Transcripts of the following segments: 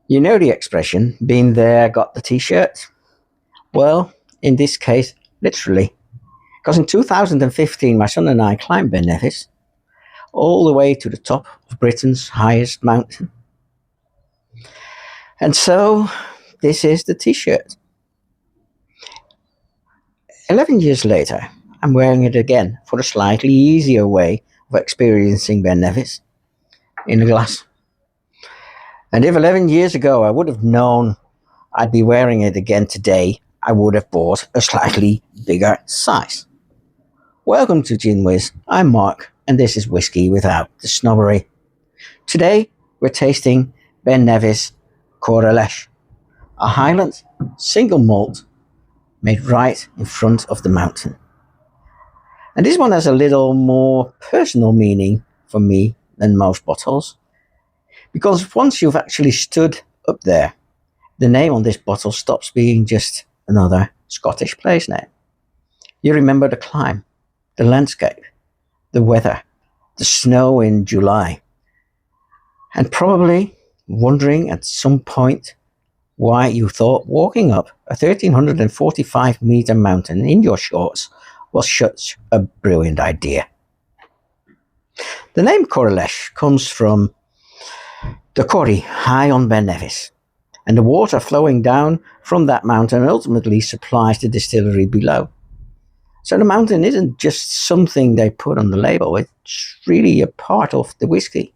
You know the expression, been there, got the t-shirt? Well, in this case, literally. Because in 2015, my son and I climbed Ben Nevis all the way to the top of Britain's highest mountain. And so, this is the t-shirt. 11 years later, I'm wearing it again for a slightly easier way of experiencing Ben Nevis in a glass. And if 11 years ago I would have known I'd be wearing it again today, I would have bought a slightly bigger size. Welcome to Gin Whiz. I'm Mark, and this is Whiskey Without the Snobbery. Today, we're tasting Ben Nevis Coire, a Highland single malt made right in front of the mountain. And this one has a little more personal meaning for me than most bottles, because once you've actually stood up there, the name on this bottle stops being just another Scottish place name. You remember the climb, the landscape, the weather, the snow in July, and probably wondering at some point why you thought walking up a 1,345-meter mountain in your shorts was such a brilliant idea. The name Coire comes from the Coire high on Ben Nevis, and the water flowing down from that mountain ultimately supplies the distillery below. So the mountain isn't just something they put on the label, it's really a part of the whiskey.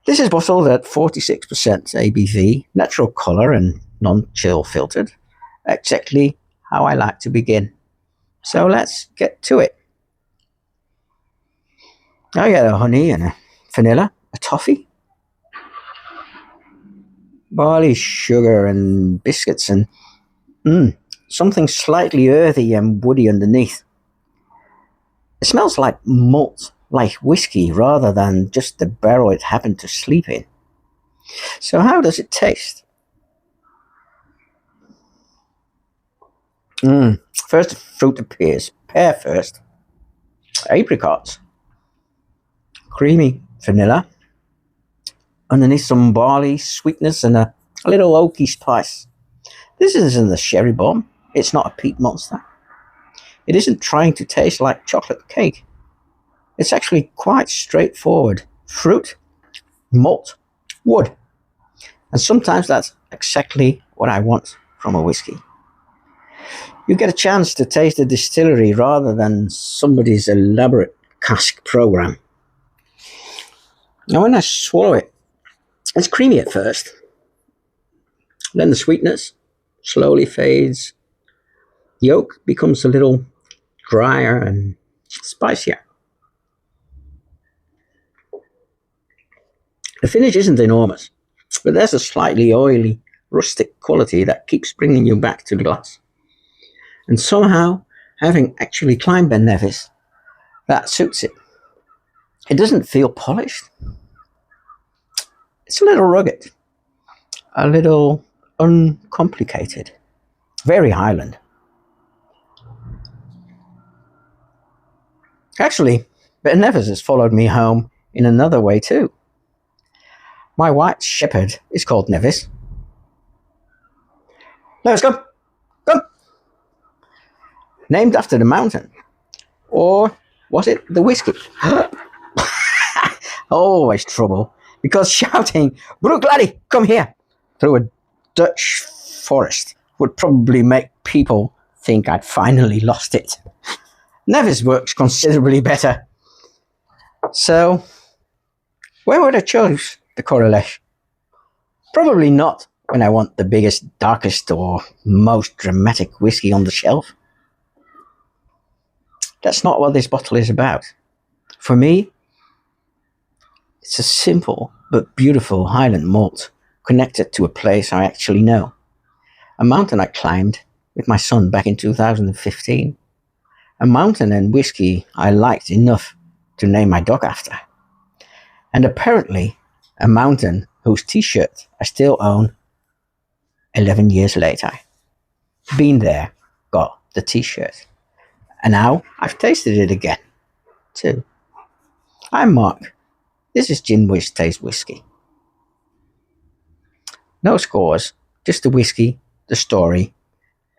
This is bottled at 46% ABV, natural colour and non-chill filtered, exactly how I like to begin. So let's get to it. I get a honey and a vanilla, a toffee, barley, sugar and biscuits, and something slightly earthy and woody underneath. It smells like malt, like whiskey, rather than just the barrel it happened to sleep in. So how does it taste? First the fruit appears. Pear first. Apricots. Creamy vanilla. Underneath some barley, sweetness, and a little oaky spice. This isn't a sherry bomb. It's not a peat monster. It isn't trying to taste like chocolate cake. It's actually quite straightforward. Fruit, malt, wood. And sometimes that's exactly what I want from a whiskey. You get a chance to taste the distillery rather than somebody's elaborate cask program. Now when I swallow it, it's creamy at first. Then the sweetness slowly fades. The oak becomes a little drier and spicier. The finish isn't enormous, but there's a slightly oily, rustic quality that keeps bringing you back to the glass. And somehow, having actually climbed Ben Nevis, that suits it. It doesn't feel polished. It's a little rugged, a little uncomplicated, very Highland. Actually, Ben Nevis has followed me home in another way too. My white shepherd is called Nevis. Let's go. Come. Named after the mountain. Or was it the whiskey? Always trouble. Because shouting, "Brook laddie, come here," through a Dutch forest would probably make people think I'd finally lost it. Nevis works considerably better. So, where would I choose the Coire? Probably not when I want the biggest, darkest, or most dramatic whiskey on the shelf. That's not what this bottle is about. For me, it's a simple but beautiful Highland malt connected to a place I actually know. A mountain I climbed with my son back in 2015. A mountain and whiskey I liked enough to name my dog after. And apparently, a mountain whose t-shirt I still own 11 years later. Been there, got the t-shirt. And now I've tasted it again, too. I'm Mark. This is Gin Whiz Taste Whiskey. No scores, just the whiskey, the story,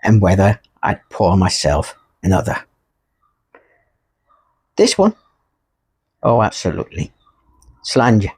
and whether I'd pour myself another. This one? Oh, absolutely. Slanger.